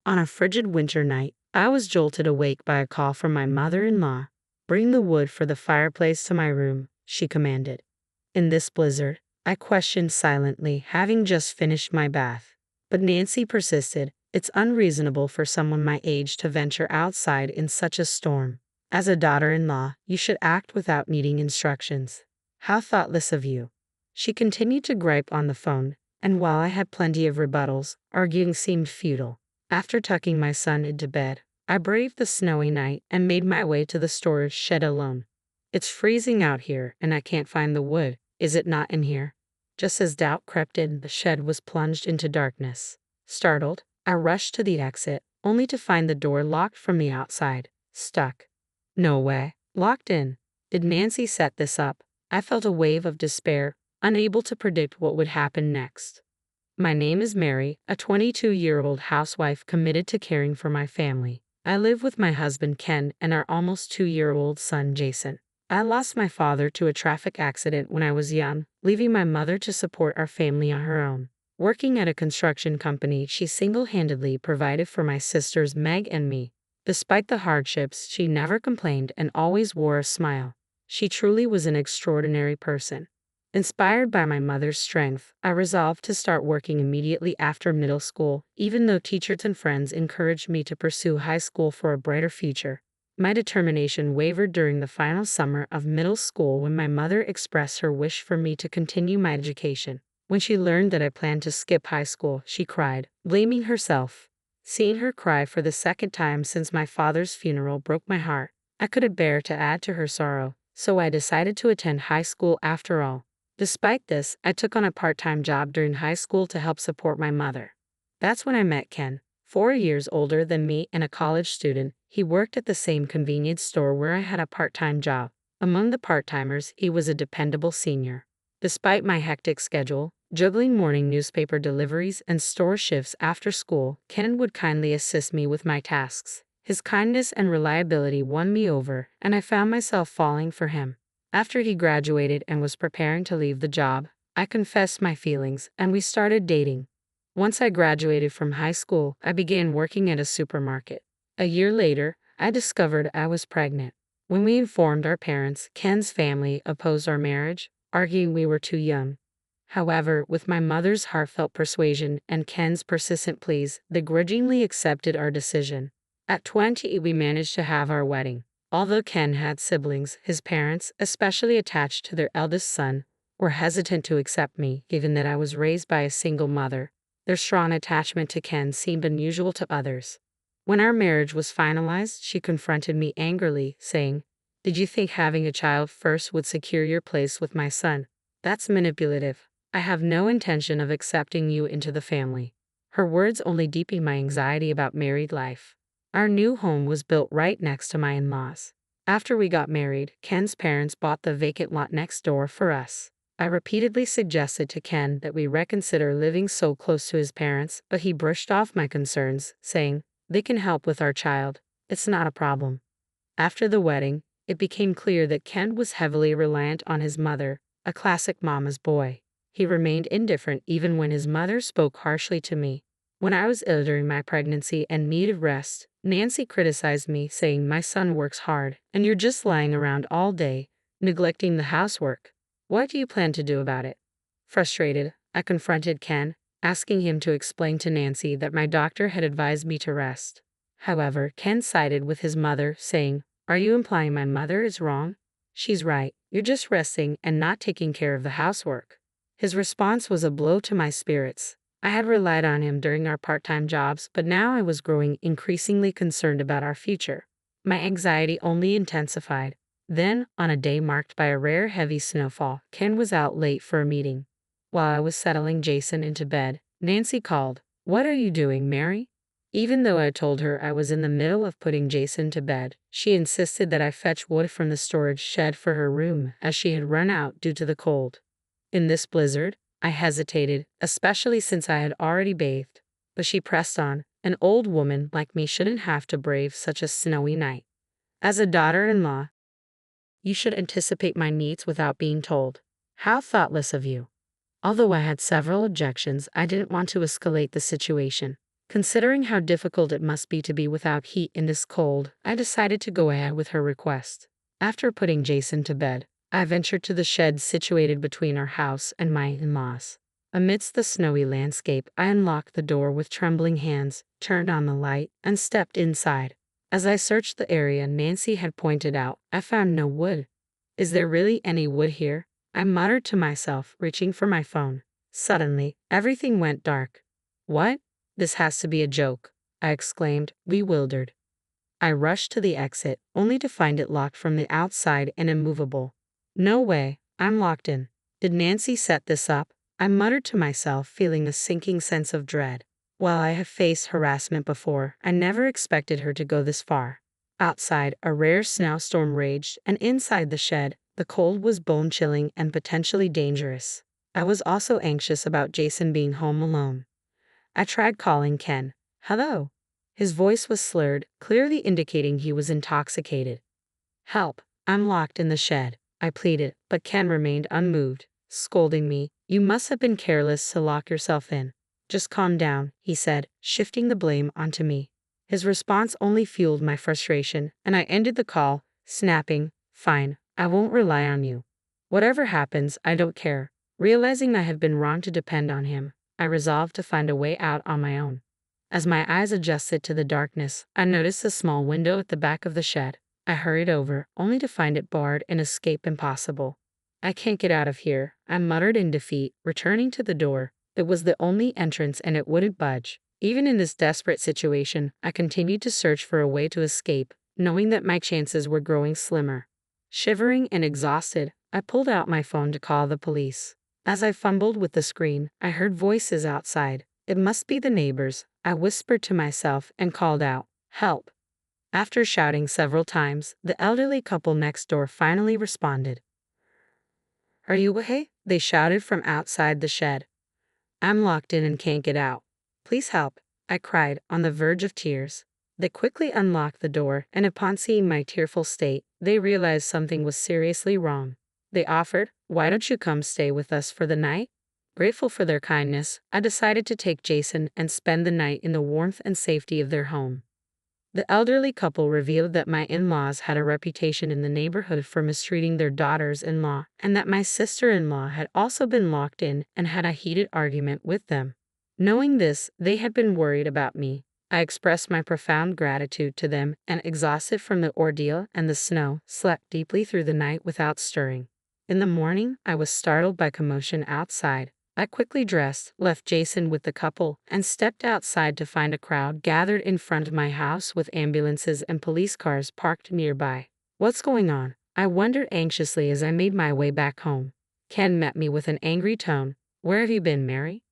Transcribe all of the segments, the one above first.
On a frigid winter night, I was jolted awake by a call from my mother-in-law. "Bring the wood for the fireplace to my room," she commanded. In this blizzard, I questioned silently, having just finished my bath. But Nancy persisted. "It's unreasonable for someone my age to venture outside in such a storm. As a daughter-in-law, you should act without needing instructions. How thoughtless of you." She continued to gripe on the phone, and while I had plenty of rebuttals, arguing seemed futile. After tucking my son into bed, I braved the snowy night and made my way to the storage shed alone. "It's freezing out here, and I can't find the wood. Is it not in here?" Just as doubt crept in, the shed was plunged into darkness. Startled, I rushed to the exit, only to find the door locked from the outside. Stuck. No way. Locked in. Did Nancy set this up? I felt a wave of despair, unable to predict what would happen next. My name is Mary, a 22-year-old housewife committed to caring for my family. I live with my husband Ken and our almost 2-year-old son Jason. I lost my father to a traffic accident when I was young, leaving my mother to support our family on her own. Working at a construction company, she single-handedly provided for my sisters Meg and me. Despite the hardships, she never complained and always wore a smile. She truly was an extraordinary person. Inspired by my mother's strength, I resolved to start working immediately after middle school, even though teachers and friends encouraged me to pursue high school for a brighter future. My determination wavered during the final summer of middle school when my mother expressed her wish for me to continue my education. When she learned that I planned to skip high school, she cried, blaming herself. Seeing her cry for the second time since my father's funeral broke my heart. I couldn't bear to add to her sorrow, so I decided to attend high school after all. Despite this, I took on a part-time job during high school to help support my mother. That's when I met Ken, 4 years older than me and a college student. He worked at the same convenience store where I had a part-time job. Among the part-timers, he was a dependable senior. Despite my hectic schedule, juggling morning newspaper deliveries and store shifts after school, Ken would kindly assist me with my tasks. His kindness and reliability won me over, and I found myself falling for him. After he graduated and was preparing to leave the job, I confessed my feelings, and we started dating. Once I graduated from high school, I began working at a supermarket. A year later, I discovered I was pregnant. When we informed our parents, Ken's family opposed our marriage, arguing we were too young. However, with my mother's heartfelt persuasion and Ken's persistent pleas, they grudgingly accepted our decision. At 20, we managed to have our wedding. Although Ken had siblings, his parents, especially attached to their eldest son, were hesitant to accept me, given that I was raised by a single mother. Their strong attachment to Ken seemed unusual to others. When our marriage was finalized, she confronted me angrily, saying, "Did you think having a child first would secure your place with my son? That's manipulative. I have no intention of accepting you into the family." Her words only deepened my anxiety about married life. Our new home was built right next to my in-laws. After we got married, Ken's parents bought the vacant lot next door for us. I repeatedly suggested to Ken that we reconsider living so close to his parents, but he brushed off my concerns, saying, "They can help with our child. It's not a problem." After the wedding, it became clear that Ken was heavily reliant on his mother, a classic mama's boy. He remained indifferent even when his mother spoke harshly to me. When I was ill during my pregnancy and needed rest, Nancy criticized me, saying my son works hard, and you're just lying around all day, neglecting the housework. What do you plan to do about it? Frustrated, I confronted Ken, asking him to explain to Nancy that my doctor had advised me to rest. However, Ken sided with his mother, saying, "Are you implying my mother is wrong? She's right. You're just resting and not taking care of the housework." His response was a blow to my spirits. I had relied on him during our part-time jobs, but now I was growing increasingly concerned about our future. My anxiety only intensified. Then, on a day marked by a rare heavy snowfall, Ken was out late for a meeting. While I was settling Jason into bed, Nancy called, "What are you doing, Mary?" Even though I told her I was in the middle of putting Jason to bed, she insisted that I fetch wood from the storage shed for her room, as she had run out due to the cold. In this blizzard, I hesitated, especially since I had already bathed, but she pressed on. An old woman like me shouldn't have to brave such a snowy night. As a daughter-in-law, you should anticipate my needs without being told. How thoughtless of you. Although I had several objections, I didn't want to escalate the situation. Considering how difficult it must be to be without heat in this cold, I decided to go ahead with her request. After putting Jason to bed, I ventured to the shed situated between our house and my in-laws. Amidst the snowy landscape, I unlocked the door with trembling hands, turned on the light, and stepped inside. As I searched the area Nancy had pointed out, I found no wood. Is there really any wood here? I muttered to myself, reaching for my phone. Suddenly, everything went dark. What? This has to be a joke, I exclaimed, bewildered. I rushed to the exit, only to find it locked from the outside and immovable. No way, I'm locked in. Did Nancy set this up? I muttered to myself, feeling a sinking sense of dread. While I have faced harassment before, I never expected her to go this far. Outside, a rare snowstorm raged, and inside the shed, the cold was bone-chilling and potentially dangerous. I was also anxious about Jason being home alone. I tried calling Ken. Hello. His voice was slurred, clearly indicating he was intoxicated. Help, I'm locked in the shed, I pleaded, but Ken remained unmoved, scolding me. You must have been careless to lock yourself in. Just calm down, he said, shifting the blame onto me. His response only fueled my frustration, and I ended the call, snapping, Fine, I won't rely on you. Whatever happens, I don't care. Realizing I had been wrong to depend on him, I resolved to find a way out on my own. As my eyes adjusted to the darkness, I noticed a small window at the back of the shed. I hurried over, only to find it barred and escape impossible. I can't get out of here, I muttered in defeat, returning to the door. It was the only entrance and it wouldn't budge. Even in this desperate situation, I continued to search for a way to escape, knowing that my chances were growing slimmer. Shivering and exhausted, I pulled out my phone to call the police. As I fumbled with the screen, I heard voices outside. It must be the neighbors, I whispered to myself and called out, Help. After shouting several times, the elderly couple next door finally responded. Are you okay? They shouted from outside the shed. I'm locked in and can't get out. Please help, I cried, on the verge of tears. They quickly unlocked the door, and upon seeing my tearful state, they realized something was seriously wrong. They offered, Why don't you come stay with us for the night? Grateful for their kindness, I decided to take Jason and spend the night in the warmth and safety of their home. The elderly couple revealed that my in-laws had a reputation in the neighborhood for mistreating their daughters-in-law, and that my sister-in-law had also been locked in and had a heated argument with them. Knowing this, they had been worried about me. I expressed my profound gratitude to them and, exhausted from the ordeal and the snow, slept deeply through the night without stirring. In the morning, I was startled by commotion outside. I quickly dressed, left Jason with the couple, and stepped outside to find a crowd gathered in front of my house with ambulances and police cars parked nearby. What's going on? I wondered anxiously as I made my way back home. Ken met me with an angry tone. Where have you been, Mary?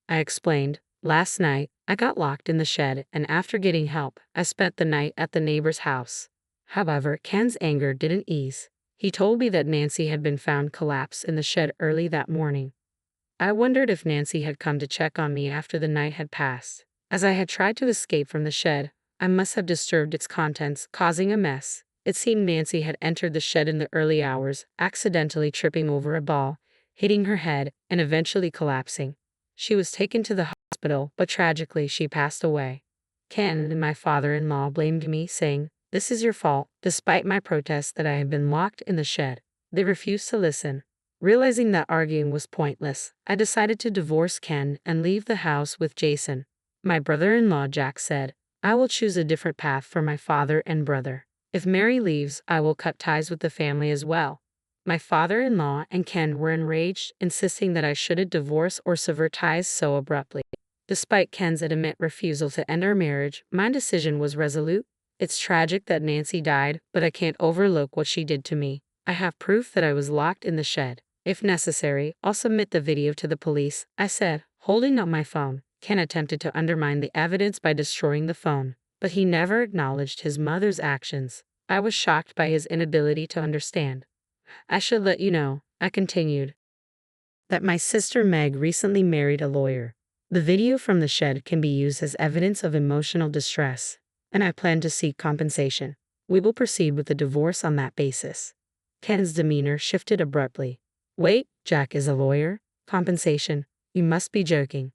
I explained. Last night, I got locked in the shed, and after getting help, I spent the night at the neighbor's house. However, Ken's anger didn't ease. He told me that Nancy had been found collapsed in the shed early that morning. I wondered if Nancy had come to check on me after the night had passed. As I had tried to escape from the shed, I must have disturbed its contents, causing a mess. It seemed Nancy had entered the shed in the early hours, accidentally tripping over a ball, hitting her head, and eventually collapsing. She was taken to the hospital, but tragically she passed away. Ken and my father-in-law blamed me, saying, This is your fault, despite my protests that I had been locked in the shed. They refused to listen. Realizing that arguing was pointless, I decided to divorce Ken and leave the house with Jason. My brother-in-law Jack said, I will choose a different path for my father and brother. If Mary leaves, I will cut ties with the family as well. My father-in-law and Ken were enraged, insisting that I shouldn't divorce or sever ties so abruptly. Despite Ken's adamant refusal to end our marriage, my decision was resolute. It's tragic that Nancy died, but I can't overlook what she did to me. I have proof that I was locked in the shed. If necessary, I'll submit the video to the police, I said, holding up my phone. Ken attempted to undermine the evidence by destroying the phone, but he never acknowledged his mother's actions. I was shocked by his inability to understand. I should let you know, I continued, that my sister Meg recently married a lawyer. The video from the shed can be used as evidence of emotional distress, and I plan to seek compensation. We will proceed with the divorce on that basis. Ken's demeanor shifted abruptly. Wait, Jack is a lawyer? Compensation? You must be joking.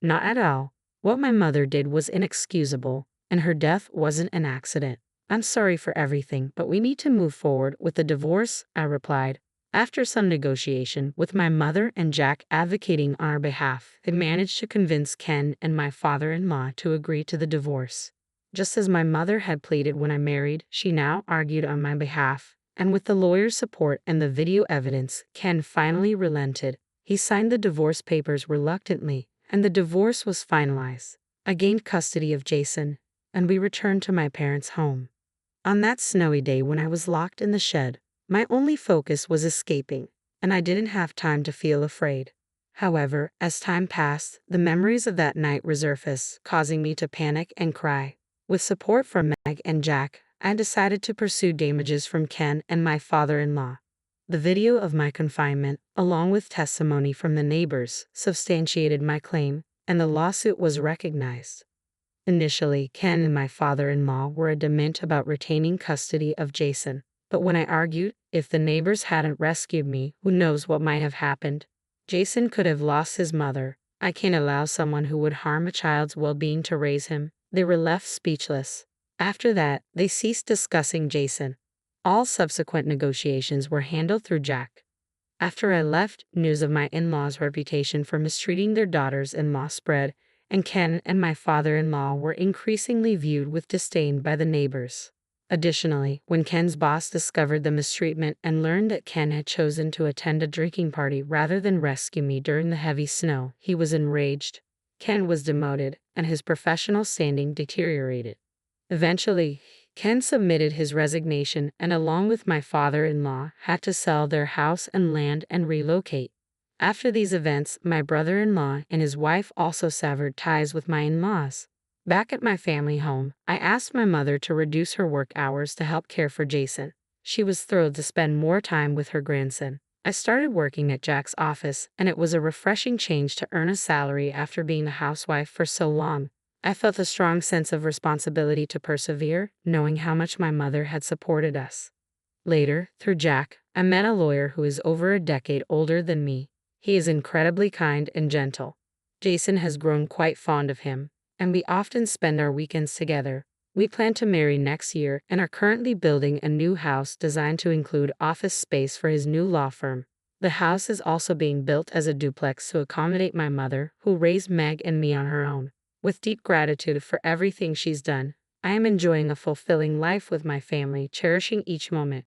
Not at all. What my mother did was inexcusable, and her death wasn't an accident. I'm sorry for everything, but we need to move forward with the divorce, I replied. After some negotiation with my mother and Jack advocating on our behalf, I managed to convince Ken and my father-in-law to agree to the divorce. Just as my mother had pleaded when I married, she now argued on my behalf, and with the lawyer's support and the video evidence, Ken finally relented. He signed the divorce papers reluctantly, and the divorce was finalized. I gained custody of Jason, and we returned to my parents' home. On that snowy day when I was locked in the shed, my only focus was escaping, and I didn't have time to feel afraid. However, as time passed, the memories of that night resurfaced, causing me to panic and cry. With support from Meg and Jack, I decided to pursue damages from Ken and my father-in-law. The video of my confinement, along with testimony from the neighbors, substantiated my claim, and the lawsuit was recognized. Initially, Ken and my father-in-law were adamant about retaining custody of Jason, but when I argued, if the neighbors hadn't rescued me, who knows what might have happened? Jason could have lost his mother. I can't allow someone who would harm a child's well-being to raise him. They were left speechless. After that, they ceased discussing Jason. All subsequent negotiations were handled through Jack. After I left, news of my in-laws' reputation for mistreating their daughters-in-law spread, and Ken and my father-in-law were increasingly viewed with disdain by the neighbors. Additionally, when Ken's boss discovered the mistreatment and learned that Ken had chosen to attend a drinking party rather than rescue me during the heavy snow, he was enraged. Ken was demoted, and his professional standing deteriorated. Eventually, Ken submitted his resignation and, along with my father-in-law, had to sell their house and land and relocate. After these events, my brother-in-law and his wife also severed ties with my in-laws. Back at my family home, I asked my mother to reduce her work hours to help care for Jason. She was thrilled to spend more time with her grandson. I started working at Jack's office, and it was a refreshing change to earn a salary after being a housewife for so long. I felt a strong sense of responsibility to persevere, knowing how much my mother had supported us. Later, through Jack, I met a lawyer who is over a decade older than me. He is incredibly kind and gentle. Jason has grown quite fond of him, and we often spend our weekends together. We plan to marry next year and are currently building a new house designed to include office space for his new law firm. The house is also being built as a duplex to accommodate my mother, who raised Meg and me on her own. With deep gratitude for everything she's done, I am enjoying a fulfilling life with my family, cherishing each moment.